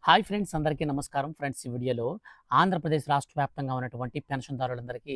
Hi friends, అందరికీ నమస్కారం. Friends, ఈ వీడియోలో ఆంధ్రప్రదేశ్ రాష్ట్ర వ్యాప్తంగా ఉన్నటువంటి పెన్షన్దారులందరికీ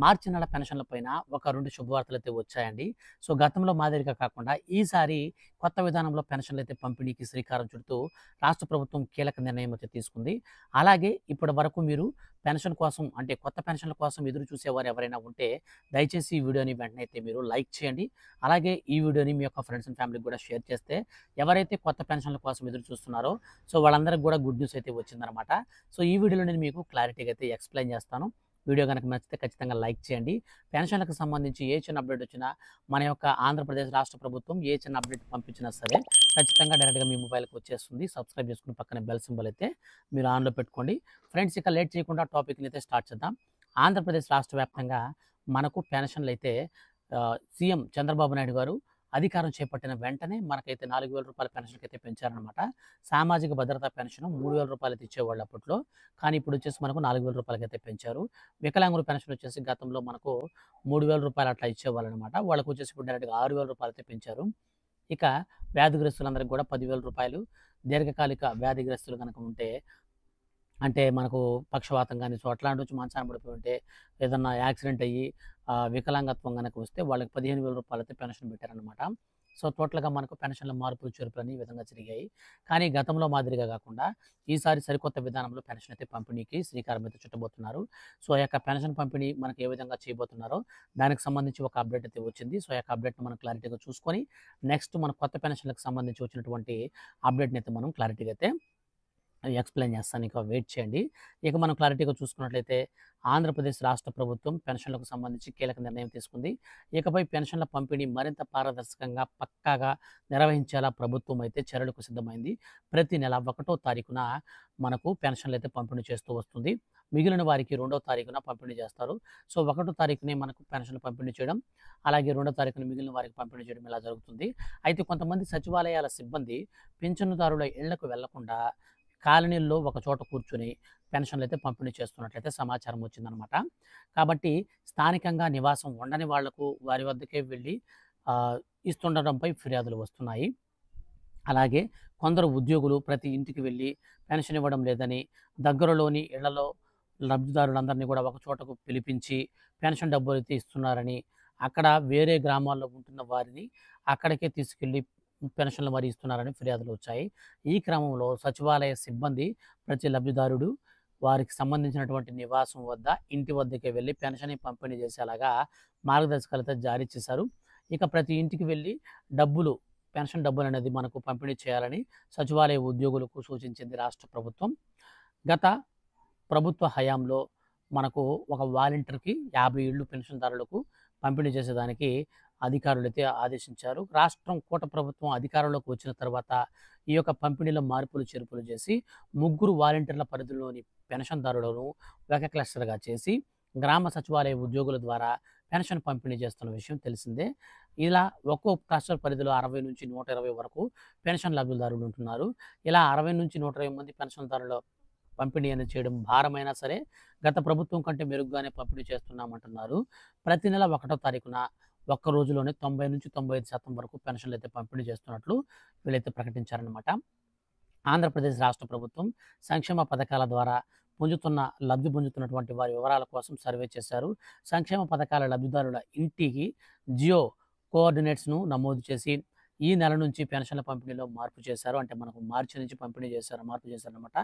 మార్చి నెల పెన్షన్ల పైన ఒక 2 శుభవార్తలైతే వచ్చాయండి. సో, గతంలో మాదిరిగా కాకుండా ఈసారి కొత్త విధానంలో పెన్షన్లైతే పంపిణీకి శ్రీకారం చుడుతూ రాష్ట్ర ప్రభుత్వం కీలక నిర్ణయం అయితే తీసుకుంది. అలాగే ఇప్పటి వరకు మీరు పెన్షన్ కోసం అంటే కొత్త పెన్షన్ల కోసం ఎదురు చూసేవారు ఎవరైనా ఉంటే దయచేసి ఈ వీడియోని వెంటనే అయితే మీరు లైక్ చేయండి. అలాగే ఈ వీడియోని మీ యొక్క ఫ్రెండ్స్ అండ్ ఫ్యామిలీకి కూడా షేర్ చేస్తే ఎవరైతే కొత్త పెన్షన్ల కోసం ఎదురు చూస్తున్నారో సో వాళ్ళందరికి కూడా గుడ్ న్యూస్ అయితే వచ్చిందనమాట. సో ఈ వీడియోలో నేను మీకు క్లారిటీగా అయితే ఎక్స్ప్లెయిన్ చేస్తాను. వీడియో కనుక నచ్చితే ఖచ్చితంగా లైక్ చేయండి. పెన్షన్లకు సంబంధించి ఏ చిన్న అప్డేట్ వచ్చినా మన యొక్క ఆంధ్రప్రదేశ్ రాష్ట్ర ప్రభుత్వం ఏ చిన్న అప్డేట్ పంపించినా సరే ఖచ్చితంగా డైరెక్ట్గా మీ మొబైల్కి వచ్చేస్తుంది. సబ్స్క్రైబ్ చేసుకుని పక్కన బెల్ సింబల్ అయితే మీరు ఆన్లో పెట్టుకోండి. ఫ్రెండ్స్, ఇక లేట్ చేయకుండా టాపిక్ని అయితే స్టార్ట్ చేద్దాం. ఆంధ్రప్రదేశ్ రాష్ట్ర వ్యాప్తంగా మనకు పెన్షన్లు అయితే సీఎం చంద్రబాబు నాయుడు గారు అధికారం చేపట్టిన వెంటనే మనకైతే 4,000 రూపాయల పెన్షన్‌కైతే పెంచారనమాట. సామాజిక భద్రతా పెన్షన్ 3,000 రూపాయలైతే ఇచ్చేవాళ్ళు అప్పట్లో. కానీ ఇప్పుడు వచ్చేసి మనకు 4,000 రూపాయలకైతే పెంచారు. వికలాంగుల పెన్షన్ వచ్చేసి గతంలో మనకు 3,000 రూపాయలు అట్లా ఇచ్చేవాళ్ళనమాట. వాళ్ళకి వచ్చేసి ఇప్పుడు డైరెక్ట్‌గా 6,000 రూపాయలైతే పెంచారు. ఇక వ్యాధిగ్రస్తులందరికీ కూడా 10,000 రూపాయలు, దీర్ఘకాలిక వ్యాధిగ్రస్తులు గనక ఉంటే అంటే మనకు పక్షవాతం గాని, సో అట్లాంటి వచ్చి మంచాన పడిపోయి ఉంటే, ఏదన్నా యాక్సిడెంట్ అయ్యి వికలాంగత్వం గనక వస్తే వాళ్ళకి 15,000 రూపాయలైతే పెన్షన్ పెట్టారనమాట. సో టోటల్‌గా మనకు పెన్షన్‌ల మార్పులు, చేర్పులని ఈ విధంగా జరిగాయి. కానీ గతంలో మాదిరిగా కాకుండా ఈసారి సరికొత్త విధానంలో పెన్షన్ అయితే పంపిణీకి శ్రీకారం అయితే చుట్టబోతున్నారు. సో ఆ యొక్క పెన్షన్ పంపిణీ మనకు ఏ విధంగా చేయబోతున్నారో దానికి సంబంధించి ఒక అప్డేట్ అయితే వచ్చింది. సో ఆ యొక్క అప్డేట్‌ని మనం క్లారిటీగా చూసుకొని నెక్స్ట్ మన కొత్త పెన్షన్‌లకు సంబంధించి వచ్చినటువంటి అప్డేట్‌ని అయితే మనం క్లారిటీగా అయితే ఎక్స్‌ప్లెయిన్ చేస్తాను. ఇక వెయిట్ చేయండి. ఇక మనం క్లారిటీగా చూసుకున్నట్లయితే ఆంధ్రప్రదేశ్ రాష్ట్ర ప్రభుత్వం పెన్షన్‌లకు సంబంధించి కీలక నిర్ణయం తీసుకుంది. ఇకపై పెన్షన్ల పంపిణీ మరింత పారదర్శకంగా, పక్కాగా నిర్వహించేలా ప్రభుత్వం అయితే చర్యలకు సిద్ధమైంది. ప్రతి నెల 1వ తారీఖున మనకు పెన్షన్‌లయితే పంపిణీ చేస్తూ వస్తుంది. మిగిలిన వారికి 2వ తారీఖున పంపిణీ చేస్తారు. సో 1వ తారీఖునే మనకు పెన్షన్‌లు పంపిణీ చేయడం, అలాగే 2వ తారీఖున మిగిలిన వారికి పంపిణీ చేయడం ఇలా జరుగుతుంది. అయితే కొంతమంది సచివాలయాల సిబ్బంది పింఛనుదారుల ఇళ్లకు వెళ్లకుండా కాలనీల్లో ఒక చోట కూర్చొని పెన్షన్లయితే పంపిణీ చేస్తున్నట్లయితే సమాచారం వచ్చిందనమాట. కాబట్టి స్థానికంగా నివాసం ఉండని వాళ్లకు వారి వద్దకే వెళ్ళి ఇస్తుండడంపై ఫిర్యాదులు వస్తున్నాయి. అలాగే కొందరు ఉద్యోగులు ప్రతి ఇంటికి వెళ్ళి పెన్షన్ ఇవ్వడం లేదని, దగ్గరలోని ఇళ్లలో లబ్ధిదారులందరినీ కూడా ఒక చోటకు పిలిపించి పెన్షన్ డబ్బులైతే ఇస్తున్నారని, అక్కడ వేరే గ్రామాల్లో ఉంటున్న వారిని అక్కడికే తీసుకెళ్ళి పెన్షన్లు మరి ఇస్తున్నారని ఫిర్యాదులు వచ్చాయి. ఈ క్రమంలో సచివాలయ సిబ్బంది ప్రతి లబ్ధిదారుడు వారికి సంబంధించినటువంటి నివాసం వద్ద, ఇంటి వద్దకే వెళ్ళి పెన్షన్ పంపిణీ చేసేలాగా మార్గదర్శకాలైతే జారీ చేశారు. ఇక ప్రతి ఇంటికి వెళ్ళి డబ్బులు పెన్షన్ డబ్బులనేది మనకు పంపిణీ చేయాలని సచివాలయ ఉద్యోగులకు సూచించింది రాష్ట్ర ప్రభుత్వం. గత ప్రభుత్వ హయాంలో మనకు ఒక వాలంటీర్‌కి 50 ఇళ్ళు పెన్షన్‌దారులకు పంపిణీ చేసేదానికి అధికారులైతే ఆదేశించారు. రాష్ట్రం కూటమి ప్రభుత్వం అధికారంలోకి వచ్చిన తర్వాత ఈ యొక్క పంపిణీలో మార్పులు, చేర్పులు చేసి 3 వాలంటీర్ల పరిధిలోని పెన్షన్‌దారులను ఒక క్లస్టర్‌గా చేసి గ్రామ సచివాలయ ఉద్యోగుల ద్వారా పెన్షన్ పంపిణీ చేస్తున్న విషయం తెలిసిందే. ఇలా ఒక్కో క్లస్టర్ పరిధిలో 60-120 వరకు పెన్షన్ లబ్ధిదారులు ఉంటున్నారు. ఇలా 60-120 మంది పెన్షన్‌దారుల పంపిణీ అనేది చేయడం భారమైనా సరే గత ప్రభుత్వం కంటే మెరుగ్గానే పంపిణీ చేస్తున్నామంటున్నారు. ప్రతి నెల 1వ తారీఖున ఒక్క రోజులోనే 90-95% వరకు పెన్షన్లయితే పంపిణీ చేస్తున్నట్లు వీళ్ళైతే ప్రకటించారనమాట. ఆంధ్రప్రదేశ్ రాష్ట్ర ప్రభుత్వం సంక్షేమ పథకాల ద్వారా లబ్ధి పొందుతున్నటువంటి వారి వివరాల కోసం సర్వే చేశారు. సంక్షేమ పథకాల లబ్ధిదారుల ఇంటికి జియో కోఆర్డినేట్స్‌ను నమోదు చేసి ఈ నెల నుంచి పెన్షన్ల పంపిణీలో మార్పు చేశారు. అంటే మనకు మార్చి నుంచి మార్పు చేశారనమాట.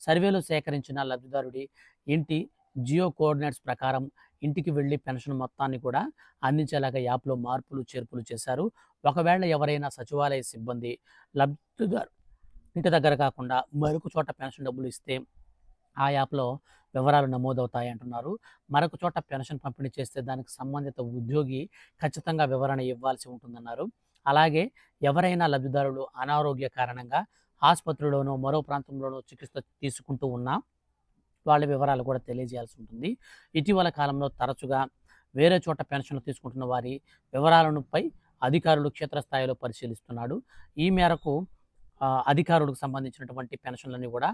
సర్వేలో సేకరించిన లబ్ధిదారుడి ఇంటి జియో కోఆర్డినేట్స్ ప్రకారం ఇంటికి వెళ్ళి పెన్షన్ మొత్తాన్ని కూడా అందించేలాగా యాప్‌లో మార్పులు, చేర్పులు చేశారు. ఒకవేళ ఎవరైనా సచివాలయ సిబ్బంది లబ్ధిదారు ఇంటి దగ్గర కాకుండా మరొక చోట పెన్షన్ డబ్బులు ఇస్తే ఆ యాప్‌లో వివరాలు నమోదవుతాయి అంటున్నారు. మరొక చోట పెన్షన్ పంపిణీ చేస్తే దానికి సంబంధిత ఉద్యోగి ఖచ్చితంగా వివరణ ఇవ్వాల్సి ఉంటుందన్నారు. అలాగే ఎవరైనా లబ్ధిదారులు అనారోగ్య కారణంగా ఆసుపత్రిలోనో, మరో ప్రాంతంలోనో చికిత్స తీసుకుంటూ ఉన్నా వాళ్ళ వివరాలు కూడా తెలియజేయాల్సి ఉంటుంది. ఇటీవల కాలంలో తరచుగా వేరే చోట పెన్షన్లు తీసుకుంటున్న వారి వివరాలపై అధికారులు క్షేత్రస్థాయిలో పరిశీలిస్తున్నాడు. ఈ మేరకు అధికారులకు సంబంధించినటువంటి పెన్షన్లన్నీ కూడా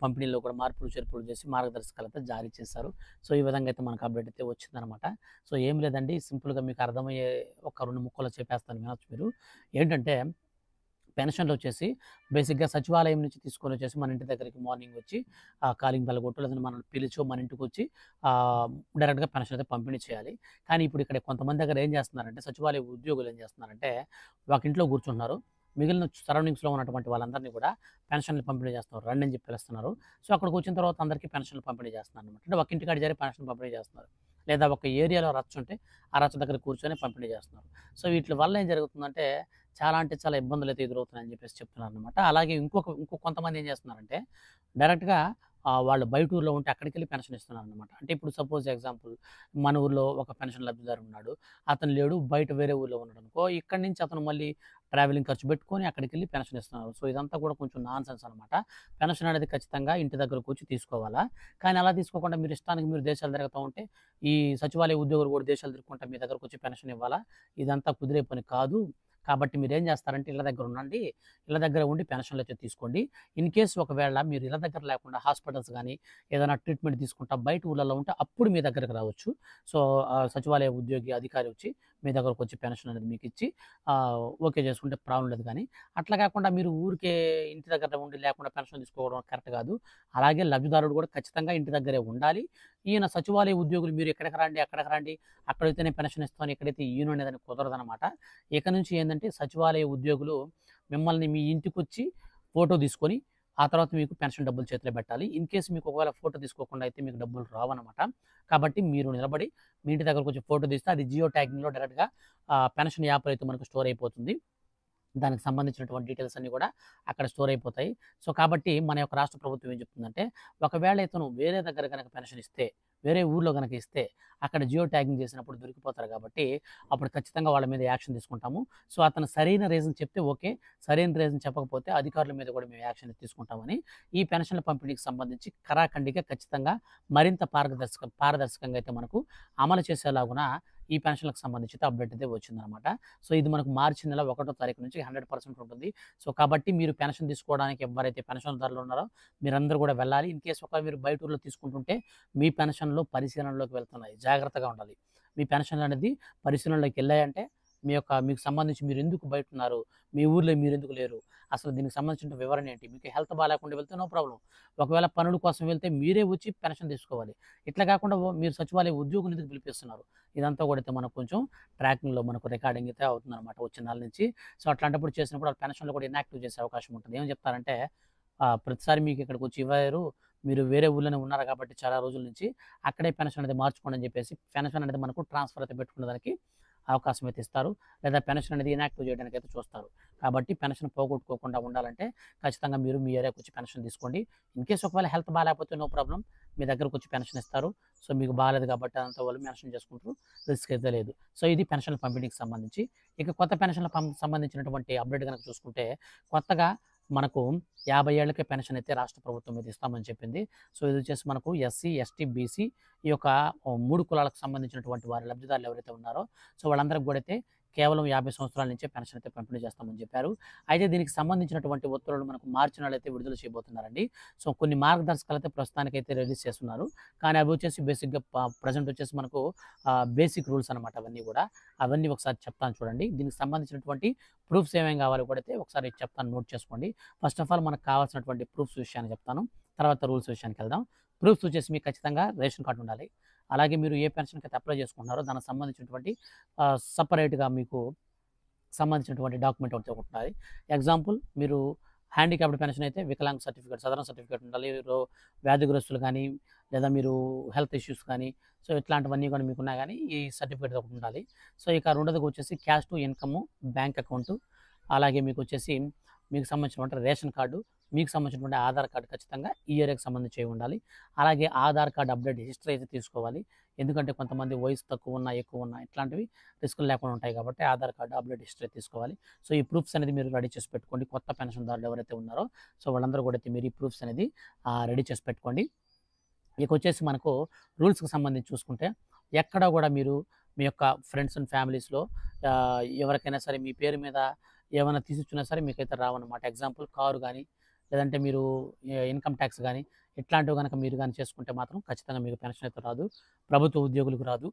పంపిణీలో కూడా మార్పులు, చేర్పులు చేసి మార్గదర్శకాలైతే జారీ చేశారు. సో ఈ విధంగా అయితే మనకు అప్డేట్ అయితే వచ్చిందనమాట. సో ఏం లేదండి, సింపుల్‌గా మీకు అర్థమయ్యే ఒక 2 ముక్కల్లో చెప్పేస్తాను, వినొచ్చు మీరు. ఏంటంటే పెన్షన్‌లో వచ్చేసి బేసిక్‌గా సచివాలయం నుంచి తీసుకొనొచ్చేసి మన ఇంటి దగ్గరికి మార్నింగ్ వచ్చి కాలింగ్ బెల్ కొట్టో లేదంటే మనల్ని పిలిచో మన ఇంటికొచ్చి డైరెక్ట్‌గా పెన్షన్ అయితే పంపిణీ చేయాలి. కానీ ఇప్పుడు ఇక్కడ కొంతమంది దగ్గర ఏం చేస్తున్నారంటే సచివాలయ ఉద్యోగులు ఏం చేస్తున్నారంటే ఒక ఇంట్లో కూర్చుంటున్నారు. మిగిలిన సరౌండింగ్స్‌లో ఉన్నటువంటి వాళ్ళందరిని కూడా పెన్షన్‌లు పంపిణీ చేస్తున్నారు. రండి అని చెప్పి పిలుస్తున్నారు. సో అక్కడికొచ్చిన తర్వాత అందరికీ పెన్షన్‌లు పంపిణీ చేస్తున్నారనమాట. అంటే ఒక ఇంటికాడ చేరి పెన్షన్ పంపిణీ చేస్తున్నారు. లేదా ఒక ఏరియాలో రచ్చ ఉంటే ఆ రచ్చ దగ్గర కూర్చొని పంపిణీ చేస్తున్నారు. సో వీట్లి వల్ల ఏం జరుగుతుందంటే చాలా అంటే చాలా ఇబ్బందులైతే ఎదురవుతున్నాయని చెప్పేసి చెప్తున్నారనమాట. అలాగే ఇంకో కొంతమంది ఏం చేస్తున్నారంటే డైరెక్ట్‌గా వాళ్ళు బయట ఊర్లో ఉంటే అక్కడికెళ్ళి పెన్షన్ ఇస్తున్నారనమాట. అంటే ఇప్పుడు సపోజ్ ఎగ్జాంపుల్ మన ఊర్లో ఒక పెన్షన్ లబ్ధిదారు ఉన్నాడు. అతను లేడు బయట వేరే ఊర్లో ఉన్నాడనుకో, ఇక్కడి నుంచి అతను మళ్ళీ ట్రావెలింగ్ ఖర్చు పెట్టుకొని అక్కడికెళ్ళి పెన్షన్ ఇస్తున్నారు. సో ఇదంతా కూడా కొంచెం నాన్‌సెన్స్ అనమాట. పెన్షన్ అనేది ఖచ్చితంగా ఇంటి దగ్గరకొచ్చి తీసుకోవాలా. కానీ అలా తీసుకోకుండా మీరు ఇష్టానికి మీరు దేశాలు తిరుగుతా ఉంటే, ఈ సచివాలయ ఉద్యోగులు కూడా దేశాలు తిరుగుకుంటా మీ దగ్గరకొచ్చి పెన్షన్ ఇవ్వాలా? ఇదంతా కుదిరే పని కాదు. కాబట్టి మీరేం చేస్తారంటే ఇళ్ళ దగ్గర ఉండండి. ఇళ్ళ దగ్గర ఉండి పెన్షన్‌లయితే తీసుకోండి. ఇన్ కేస్ ఒకవేళ మీరు ఇళ్ళ దగ్గర లేకుండా హాస్పిటల్స్ గాని, ఏదైనా ట్రీట్మెంట్ తీసుకుంటా బయట ఊర్లలో ఉంటే అప్పుడు మీ దగ్గరికి రావచ్చు. సో, సచివాలయ ఉద్యోగి అధికారి వచ్చి మీ దగ్గరకొచ్చి పెన్షన్ అనేది మీకిచ్చి ఓకే చేసుకుంటే ప్రాబ్లమ్ లేదు గానీ, అట్లా కాకుండా మీరు ఊరికే ఇంటి దగ్గర ఉండి లేకుండా పెన్షన్ తీసుకోవడం కరెక్ట్ కాదు. అలాగే లబ్ధిదారుడు కూడా ఖచ్చితంగా ఇంటి దగ్గరే ఉండాలి. ఈయన సచివాలయ ఉద్యోగులు మీరు ఇక్కడికి రండి, అక్కడికి రండి, అక్కడైతేనే పెన్షన్ ఇస్తాను, ఇక్కడైతే ఇయ్యను అనేదని కుదరదనమాట. ఇక నుంచి ఏందంటే సచివాలయ ఉద్యోగులు మిమ్మల్ని మీ ఇంటికొచ్చి ఫోటో తీసుకొని, ఆ తర్వాత మీకు పెన్షన్ డబ్బులు చేతిలో పెట్టాలి. ఇన్ కేస్ మీకు ఒకవేళ ఫోటో తీసుకోకుండా అయితే మీకు డబ్బులు రావనమాట. కాబట్టి మీరు నిలబడి మీ ఇంటి దగ్గరకొచ్చి ఫోటో తీస్తే అది జియో ట్యాగింగ్‌లో డైరెక్ట్‌గా పెన్షన్ యాప్‌లో అయితే మనకు స్టోర్ అయిపోతుంది. దానికి సంబంధించినటువంటి డీటెయిల్స్ అన్నీ కూడా అక్కడ స్టోర్ అయిపోతాయి. సో, కాబట్టి మన యొక్క రాష్ట్ర ప్రభుత్వం ఏం చెప్తుందంటే, ఒకవేళ ఇతను వేరే దగ్గర గనక పెన్షన్ ఇస్తే, వేరే ఊర్లో గనక ఇస్తే, అక్కడ జియో ట్యాగింగ్ చేసినప్పుడు దొరికిపోతారు కాబట్టి, అప్పుడు ఖచ్చితంగా వాళ్ళ మీద యాక్షన్ తీసుకుంటాము. సో, అతను సరైన రీజన్ చెప్తే ఓకే. సరైన రీజన్ చెప్పకపోతే అధికారుల మీద కూడా మేము యాక్షన్ తీసుకుంటామని, ఈ పెన్షన్ల పంపిణీకి సంబంధించి ఖరాఖండిగా ఖచ్చితంగా మరింత పారదర్శకంగా అయితే మనకు అమలు చేసేలాగున ఈ పెన్షన్‌లకు సంబంధించి అయితే అప్డేట్ అయితే వచ్చిందనమాట. సో, ఇది మనకు మార్చి నెల 1 తారీఖు నుంచి 100% ఉంటుంది. సో, కాబట్టి మీరు పెన్షన్ తీసుకోవడానికి ఎవరైతే పెన్షన్‌దారులు ఉన్నారో మీరందరూ కూడా వెళ్ళాలి. ఇన్ కేస్ ఒకవేళ మీరు బయట ఊర్లో తీసుకుంటుంటే మీ పెన్షన్‌లు పరిశీలనలోకి వెళ్తున్నాయి. జాగ్రత్తగా ఉండాలి. మీ పెన్షన్‌లనేది పరిశీలనలోకెళ్ళాయంటే మీకు సంబంధించి మీరెందుకు బయటున్నారు? మీ ఊర్లో మీరెందుకు లేరు? అసలు దీనికి సంబంధించిన వివరణ ఏంటి? మీకు హెల్త్ బాలేకుండా వెళ్తే నో ప్రాబ్లమ్. ఒకవేళ పనుల కోసం వెళ్తే మీరే వచ్చి పెన్షన్ తీసుకోవాలి. ఇట్లా కాకుండా మీరు సచివాలయ ఉద్యోగుల్ని ఎందుకు పిలిపిస్తున్నారు? ఇదంతా కూడా అయితే మనకు కొంచెం ట్రాకింగ్‌లో మనకు రికార్డింగ్ అయితే అవుతుందనమాట వచ్చే నెల నుంచి. సో, అట్లాంటప్పుడు చేసినప్పుడు ఆ పెన్షన్‌లు కూడా ఇనాక్టివ్ చేసే అవకాశం ఉంటుంది. ఏమని చెప్తారంటే ప్రతిసారి మీకు ఇక్కడికొచ్చి ఇవ్వరు. మీరు వేరే ఊర్లోనే ఉన్నారు కాబట్టి చాలా రోజుల నుంచి అక్కడే పెన్షన్ అనేది మార్చుకోండి అని చెప్పేసి పెన్షన్ అనేది మనకు ట్రాన్స్‌ఫర్ అయితే పెట్టుకునేదానికి అవకాశం అయితే ఇస్తారు. లేదా పెన్షన్ అనేది ఇనాక్టివ్ చేయడానికైతే చూస్తారు. కాబట్టి పెన్షన్ పోగొట్టుకోకుండా ఉండాలంటే ఖచ్చితంగా మీరు మీ ఏరియాకొచ్చి పెన్షన్ తీసుకోండి. ఇన్‌కేస్ ఒకవేళ హెల్త్ బాలేకపోతే నో ప్రాబ్లమ్. మీ దగ్గరకొచ్చి పెన్షన్ ఇస్తారు. సో, మీకు బాలేదు కాబట్టి అదంతా వాళ్ళు మెన్షన్ చేసుకుంటారు. రిస్క్ అయితే లేదు. సో, ఇది పెన్షన్‌ల పంపిణీకి సంబంధించి. ఇక కొత్త పెన్షన్‌ల సంబంధించినటువంటి అప్డేట్ గనక చూసుకుంటే కొత్తగా మనకు 50 ఏళ్లకే పెన్షన్ అయితే రాష్ట్ర ప్రభుత్వం మీద ఇస్తామని చెప్పింది. సో, ఇది వచ్చేసి మనకు ఎస్సీ, ఎస్టీ, బీసీ ఈ యొక్క 3 కులాలకు సంబంధించినటువంటి వారి లబ్ధిదారులు ఎవరైతే ఉన్నారో సో, వాళ్ళందరికి కూడా అయితే కేవలం 50 సంవత్సరాల నుంచే పెన్షన్ అయితే పంపిణీ చేస్తామని చెప్పారు. అయితే దీనికి సంబంధించినటువంటి ఉత్తర్వులు మనకు మార్చి నెల అయితే విడుదల చేయబోతున్నారండి. సో, కొన్ని మార్గదర్శకాలు అయితే ప్రస్తుతానికైతే రిలీజ్ చేస్తున్నారు. కానీ అవి వచ్చేసి బేసిక్‌గా ప్రెజెంట్ వచ్చేసి మనకు బేసిక్ రూల్స్ అనమాట అవన్నీ కూడా. అవన్నీ ఒకసారి చెప్తాను చూడండి. దీనికి సంబంధించినటువంటి ప్రూఫ్స్ ఏమేం కావాలో కూడా అయితే ఒకసారి చెప్తాను నోట్ చేసుకోండి. ఫస్ట్ ఆఫ్ ఆల్ మనకు కావాల్సినటువంటి ప్రూఫ్స్ విషయాన్ని చెప్తాను. తర్వాత రూల్స్ విషయానికెళ్దాం. ప్రూఫ్స్ వచ్చేసి మీకు ఖచ్చితంగా రేషన్ కార్డ్ ఉండాలి. అలాగే మీరు ఏ పెన్షన్‌కైతే అప్లై చేసుకుంటున్నారో దానికి సంబంధించినటువంటి సెపరేట్‌గా మీకు సంబంధించినటువంటి డాక్యుమెంట్ ఒకటి ఉండాలి. ఎగ్జాంపుల్ మీరు హ్యాండిక్యాప్డ్ పెన్షన్ అయితే వికలాంగ్ సర్టిఫికేట్, సదరన్ సర్టిఫికేట్ ఉండాలి. వ్యాధిగ్రస్తులు గానీ, లేదా మీరు హెల్త్ ఇష్యూస్ కానీ, సో, ఇట్లాంటివన్నీ కూడా మీకున్నా గానీ ఈ సర్టిఫికేట్ ఒకటి ఉండాలి. సో, ఇక రెండోదిగా వచ్చేసి cash to income bank account, అలాగే మీకొచ్చేసి మీకు సంబంధించినటువంటి రేషన్ కార్డు, మీకు సంబంధించినటువంటి ఆధార్ కార్డ్ ఖచ్చితంగా ఈ ఏరియాకి సంబంధించి ఉండాలి. అలాగే ఆధార్ కార్డ్ అప్డేట్ హిస్టరీ అయితే తీసుకోవాలి. ఎందుకంటే కొంతమంది వయసు తక్కువ ఉన్నా, ఎక్కువ ఉన్నా ఇట్లాంటివి రిస్కులు లేకుండా ఉంటాయి కాబట్టి ఆధార్ కార్డ్ అప్డేట్ హిస్టరీ తీసుకోవాలి. సో, ఈ ప్రూఫ్స్ అనేది మీరు రెడీ చేసి పెట్టుకోండి. కొత్త పెన్షన్‌దారులు ఎవరైతే ఉన్నారో సో, వాళ్ళందరూ కూడా అయితే మీరు ఈ ప్రూఫ్స్ అనేది రెడీ చేసి పెట్టుకోండి. ఇకొచ్చేసి మనకు రూల్స్‌కి సంబంధించి చూసుకుంటే ఎక్కడ కూడా మీరు మీ యొక్క ఫ్రెండ్స్ అండ్ ఫ్యామిలీస్‌లో ఎవరికైనా సరే మీ పేరు మీద ఏమైనా తీసిచ్చున్నా సరే మీకైతే రావన్నమాట. ఎగ్జాంపుల్ కారు గానీ, లేదంటే మీరు ఇన్‌కమ్ టాక్స్ గానీ, ఇట్లాంటివి గనక మీరు గాని చేసుకుంటే మాత్రం ఖచ్చితంగా మీకు పెన్షన్ అయితే రాదు. ప్రభుత్వ ఉద్యోగులకు రాదు.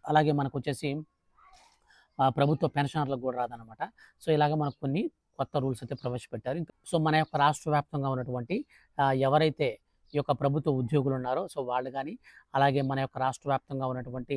అలాగే మనకొచ్చేసి ప్రభుత్వ పెన్షనర్లకు గూడా రాదనమాట. సో, ఇలాగ మనకు కొన్ని కొత్త రూల్స్ అయితే ప్రవేశపెట్టారు. సో, మన యొక్క రాష్ట్ర వ్యాప్తంగా ఉన్నటువంటి ఎవరైతే ఈ యొక్క ప్రభుత్వ ఉద్యోగులు ఉన్నారో సో, వాళ్ళు గానీ, అలాగే మన యొక్క రాష్ట్ర వ్యాప్తంగా ఉన్నటువంటి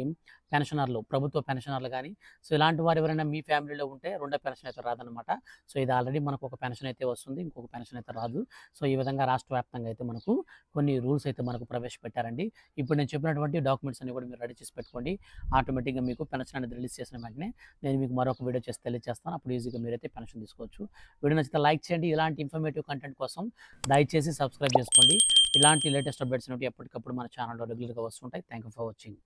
పెన్షనర్లు, ప్రభుత్వ పెన్షనర్లు గానీ, సో, ఇలాంటి వారు ఎవరైనా మీ ఫ్యామిలీలో ఉంటే రెండో పెన్షన్ అయితే రాదనమాట. సో, ఇది ఆల్రెడీ మనకు ఒక పెన్షన్ అయితే వస్తుంది. ఇంకొక పెన్షన్ అయితే రాదు. సో, ఈ విధంగా రాష్ట్ర వ్యాప్తంగా అయితే మనకు కొన్ని రూల్స్ అయితే మనకు ప్రవేశపెట్టారండి. ఇప్పుడు నేను చెప్పినటువంటి డాక్యుమెంట్స్ అన్ని కూడా మీరు రెడీ చేసి పెట్టుకోండి. ఆటోమేటిక్‌గా మీకు పెన్షన్ అనేది రిలీజ్ చేసిన వెంటనే నేను మీకు మరొక వీడియో చేసి తెలియజేస్తాను. అప్పుడు ఈజీగా మీరైతే పెన్షన్ తీసుకోవచ్చు. వీడియో నచ్చితే లైక్ చేయండి. ఇలాంటి ఇన్ఫర్మేటివ్ కంటెంట్ కోసం దయచేసి సబ్స్క్రైబ్ చేసుకోండి. ఇలాంటి లేటెస్ట్ అప్డేట్స్ అనేవి ఎప్పటికప్పుడు మన ఛానల్‌లో రెగ్యులర్‌గా వస్తుంటాయి. Thank you for watching.